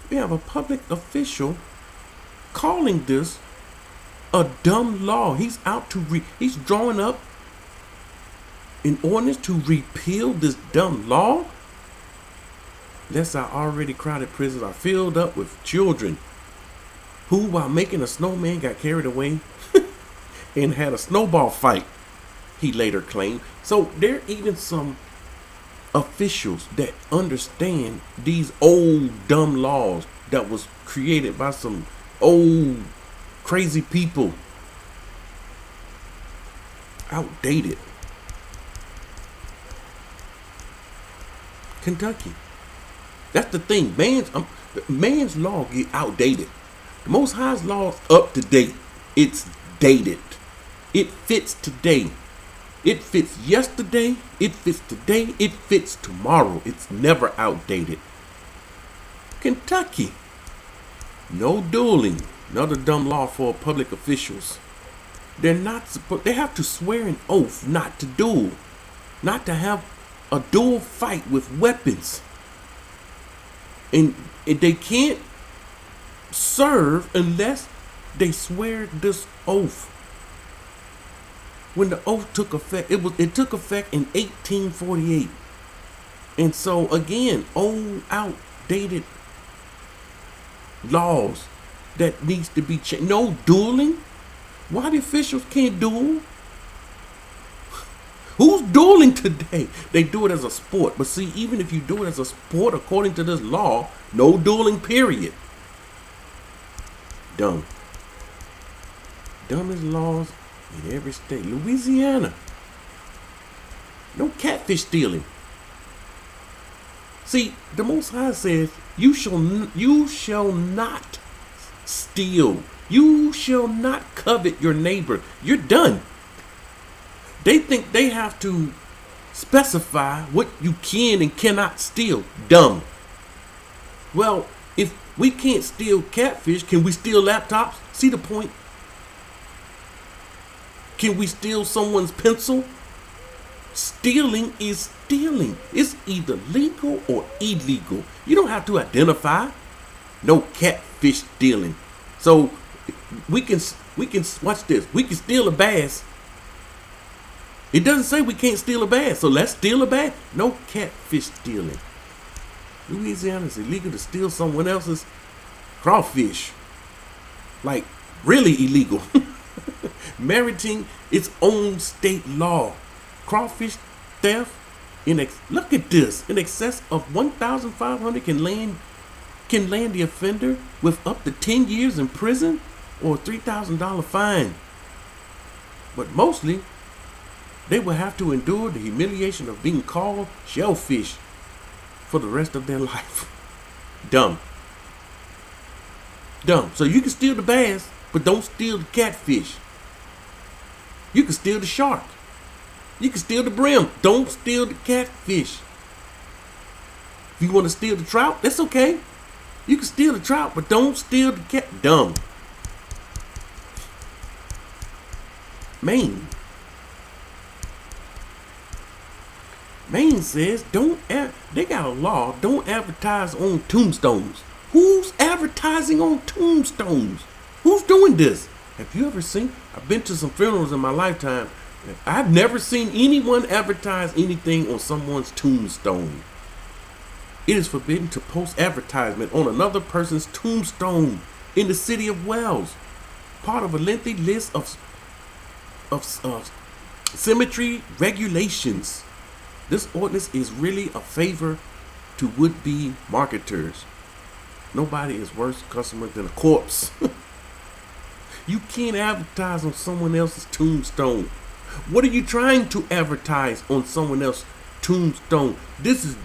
We have a public official calling this a dumb law. He's out to he's drawing up an ordinance to repeal this dumb law. Lest our already crowded prisons are filled up with children who, while making a snowman, got carried away and had a snowball fight, he later claimed. So there are even some officials that understand these old dumb laws that was created by some old crazy people. Outdated. Kentucky. That's the thing. Man's law get outdated. The Most High's law is up to date. It's dated. It fits today. It fits yesterday. It fits today. It fits tomorrow. It's never outdated. Kentucky. No dueling. Another dumb law for public officials. They have to swear an oath not to duel. Not to have a duel fight with weapons. And they can't serve unless they swear this oath. When the oath took effect, it took effect in 1848. And so again, old outdated laws that needs to be changed. No dueling. Why the officials can't duel? Who's dueling today? They do it as a sport. But see, even if you do it as a sport, according to this law, no dueling, period. Dumb. Dumbest laws in every state. Louisiana. No catfish stealing. See, the Most High says, you shall not steal. You shall not covet your neighbor. You're done. They think they have to specify what you can and cannot steal. Dumb. Well, if we can't steal catfish, can we steal laptops? See the point? Can we steal someone's pencil? Stealing is stealing. It's either legal or illegal. You don't have to identify. No catfish stealing. So we can watch this. We can steal a bass. It doesn't say we can't steal a bass, so let's steal a bass. No catfish stealing. Louisiana is illegal to steal someone else's crawfish. Like, really illegal. Meriting its own state law. Crawfish theft, look at this. In excess of 1,500 can land the offender with up to 10 years in prison or $3,000 fine. But mostly, they will have to endure the humiliation of being called shellfish for the rest of their life. Dumb. Dumb. So you can steal the bass, but don't steal the catfish. You can steal the shark. You can steal the brim. Don't steal the catfish. If you want to steal the trout, that's okay. You can steal the trout, but don't steal the cat. Dumb. Maine. Maine says they got a law, don't advertise on tombstones. Who's advertising on tombstones? Who's doing this? Have you ever seen? I've been to some funerals in my lifetime. I've never seen anyone advertise anything on someone's tombstone. It is forbidden to post advertisement on another person's tombstone in the city of Wells. Part of a lengthy list of cemetery regulations. This ordinance is really a favor to would-be marketers. Nobody is worse customer than a corpse. You can't advertise on someone else's tombstone. What are you trying to advertise on someone else's tombstone? This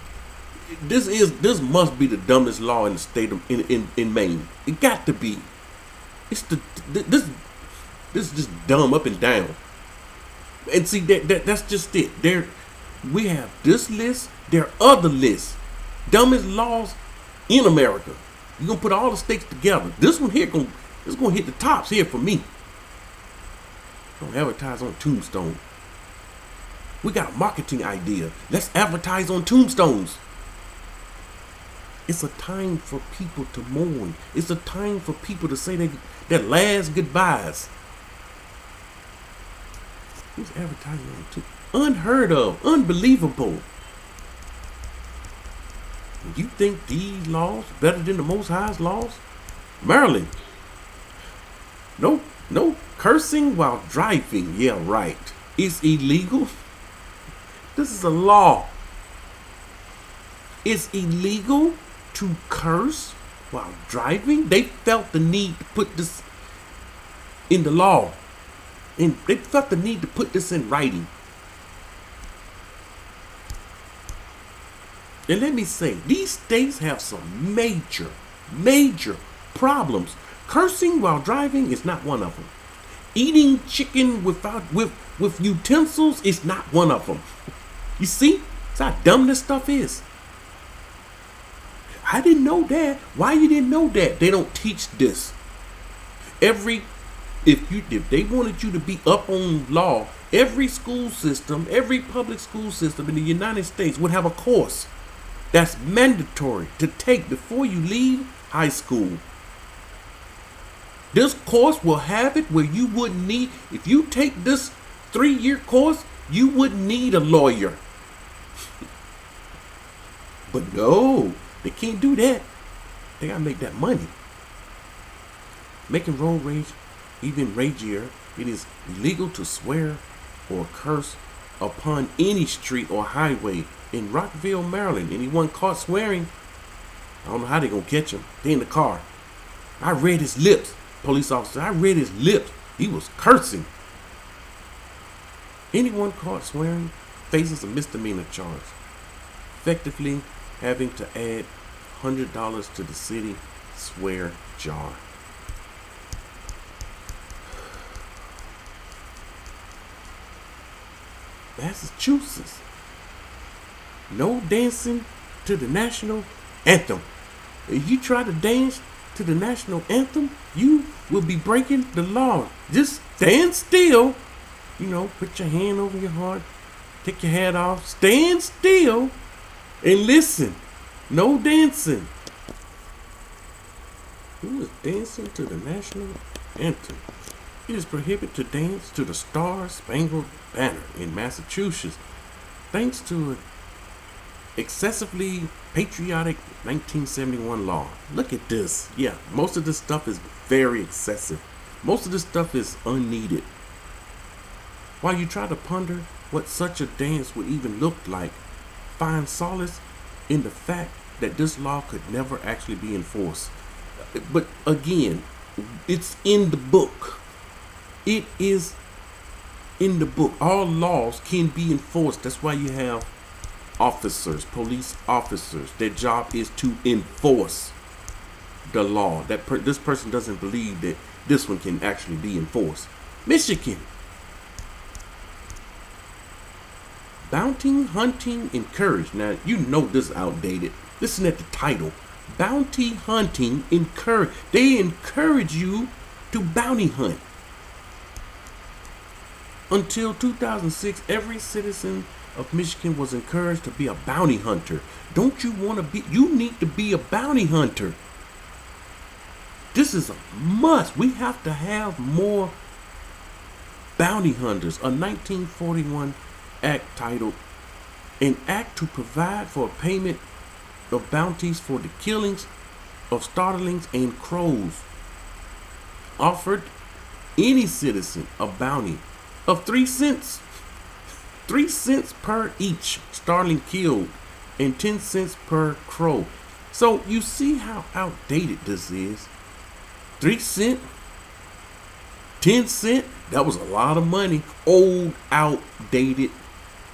must be the dumbest law in the state of in Maine. It got to be. This is just dumb up and down. And see that's just it. We have this list. There are other lists. Dumbest laws in America. You're gonna put all the states together. This one here is gonna hit the tops here for me. Don't advertise on tombstone. We got a marketing idea. Let's advertise on tombstones. It's a time for people to mourn. It's a time for people to say their last goodbyes. Who's advertising on too? Unheard of, unbelievable. You think these laws better than the Most High's laws? Maryland. No cursing while driving. Yeah, right. It's illegal. This is a law. It's illegal to curse while driving. They felt the need to put this in the law. And they felt the need to put this in writing. And let me say, these states have some major problems. Cursing while driving is not one of them. Eating chicken with utensils is not one of them. You see? That's how dumb this stuff is. I didn't know that. Why you didn't know that? They don't teach this. If they wanted you to be up on law, every school system, every public school system in the United States would have a course that's mandatory to take before you leave high school. This course will have it where you wouldn't need, if you take this 3-year course, you wouldn't need a lawyer. But no, they can't do that. They gotta make that money. Making road rage even ragier, it is illegal to swear or curse upon any street or highway in Rockville, Maryland. Anyone caught swearing, I don't know how they gonna catch him. They in the car. I read his lips, police officer. I read his lips. He was cursing. Anyone caught swearing faces a misdemeanor charge, effectively having to add $100 to the city swear jar. Massachusetts. No dancing to the national anthem. If you try to dance to the national anthem, you will be breaking the law. Just stand still. Put your hand over your heart. Take your hat off. Stand still and listen. No dancing. Who is dancing to the national anthem? It is prohibited to dance to the Star-Spangled Banner in Massachusetts, thanks to an excessively patriotic 1971 law. Look at this. Yeah, most of this stuff is very excessive. Most of this stuff is unneeded. While you try to ponder what such a dance would even look like, find solace in the fact that this law could never actually be enforced. But again, it's in the book. It is in the book. All laws can be enforced. That's why you have officers, police officers. Their job is to enforce the law. This person doesn't believe that this one can actually be enforced. Michigan. Bounty hunting encouraged. Now, you know this is outdated. Listen at the title. Bounty hunting encouraged. They encourage you to bounty hunt. Until 2006, every citizen of Michigan was encouraged to be a bounty hunter. Don't you want to be? You need to be a bounty hunter. This is a must. We have to have more bounty hunters. A 1941 act titled "An Act to Provide for Payment of Bounties for the Killings of Starlings and Crows" offered any citizen a bounty of 3 cents. 3 cents per each starling killed and 10 cents per crow. So you see how outdated this is. 3 cents, 10 cents, that was a lot of money. Old, outdated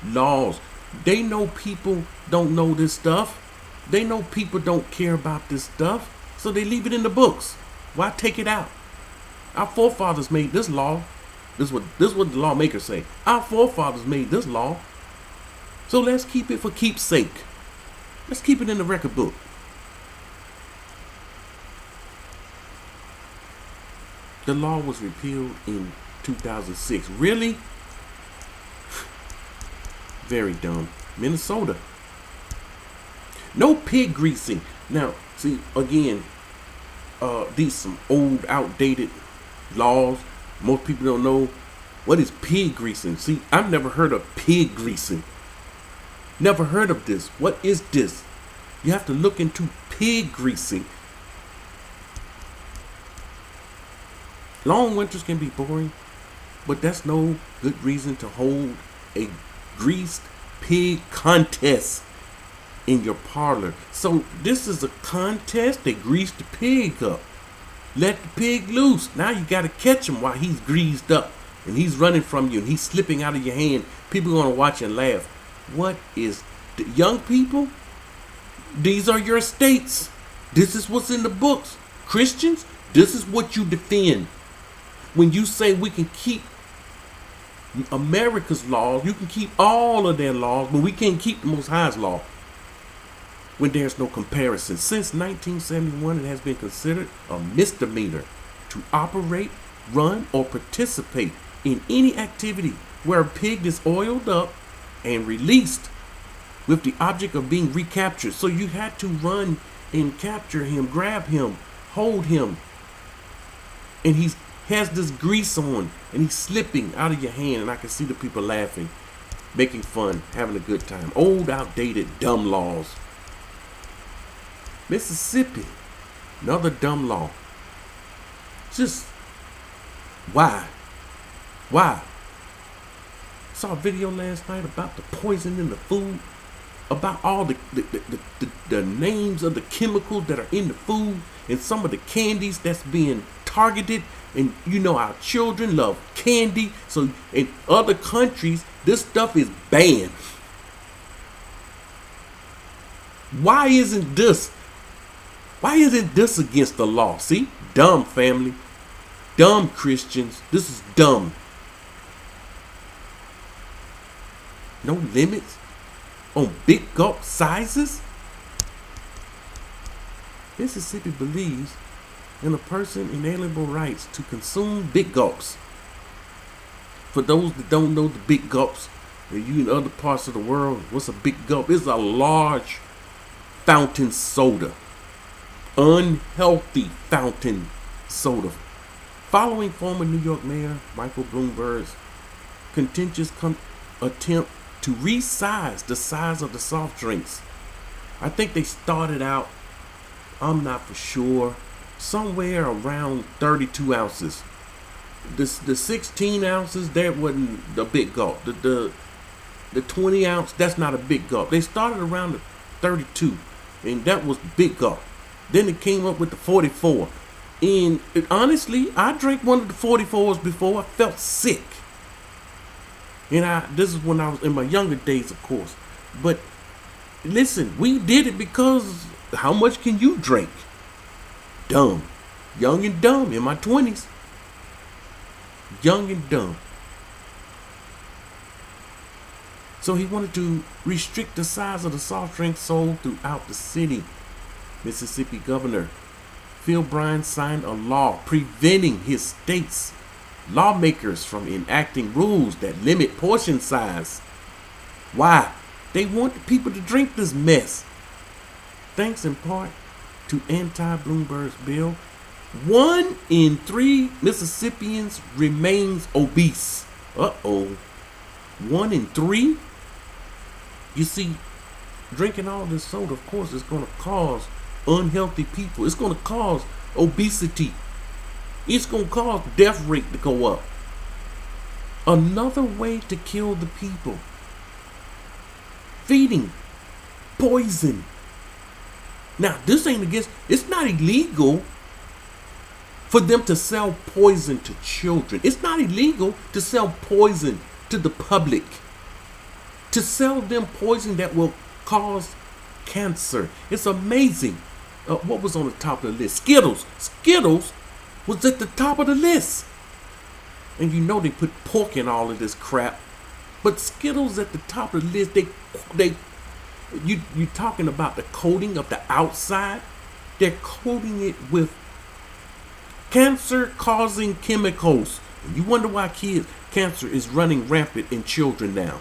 laws. They know people don't know this stuff. They know people don't care about this stuff. So they leave it in the books. Why take it out? Our forefathers made this law. This is what the lawmakers say. Our forefathers made this law. So let's keep it for keepsake. Let's keep it in the record book. The law was repealed in 2006. Really? Very dumb. Minnesota. No pig greasing. Now, see, again, these some old, outdated laws. Most people don't know what is pig greasing. See, I've never heard of pig greasing. Never heard of this. What is this? You have to look into pig greasing. Long winters can be boring, but that's no good reason to hold a greased pig contest in your parlor. So this is a contest. They grease the pig up. Let the pig loose. Now you got to catch him while he's greased up and he's running from you and he's slipping out of your hand. People are going to watch and laugh. What is the young people? These are your states. This is what's in the books. Christians, this is what you defend. When you say we can keep America's laws, you can keep all of their laws, but we can't keep the Most High's law. When there's no comparison. Since 1971, it has been considered a misdemeanor to operate, run, or participate in any activity where a pig is oiled up and released with the object of being recaptured. So you had to run and capture him, grab him, hold him, and he has this grease on and he's slipping out of your hand, and I can see the people laughing, making fun, having a good time. Old, outdated, dumb laws. Mississippi, another dumb law. Just why? Saw a video last night about the poison in the food, about all the names of the chemicals that are in the food and some of the candies that's being targeted. And you know our children love candy, so in other countries this stuff is banned. Why isn't this against the law? See? Dumb family. Dumb Christians. This is dumb. No limits on big gulp sizes? Mississippi believes in a person's inalienable rights to consume big gulps. For those that don't know the big gulps, you in other parts of the world, what's a big gulp? It's a large fountain soda. Unhealthy fountain soda. Following former New York Mayor Michael Bloomberg's contentious attempt to resize the size of the soft drinks. I think they started out, I'm not for sure, somewhere around 32 ounces. The 16 ounces, that wasn't the big gulp. The 20 ounce, that's not a big gulp. They started around the 32, and that was big gulp. Then it came up with the 44. And honestly, I drank one of the 44s before. I felt sick. And this is when I was in my younger days, of course. But listen, we did it because how much can you drink? Dumb. Young and dumb in my 20s. Young and dumb. So he wanted to restrict the size of the soft drinks sold throughout the city. Mississippi Governor Phil Bryant signed a law preventing his state's lawmakers from enacting rules that limit portion size. Why? They want the people to drink this mess. Thanks in part to anti-Bloomberg's bill, 1 in 3 Mississippians remains obese. 1 in 3? You see, drinking all this soda, of course, is going to cause unhealthy people. It's going to cause obesity. It's going to cause the death rate to go up. Another way to kill the people. Feeding poison. Now, this ain't against, it's not illegal for them to sell poison to children. It's not illegal to sell poison to the public. To sell them poison that will cause cancer. It's amazing. What was on the top of the list? Skittles. Skittles was at the top of the list. And you know they put pork in all of this crap. But Skittles at the top of the list, you talking about the coating of the outside? They're coating it with cancer-causing chemicals. And you wonder why cancer is running rampant in children now.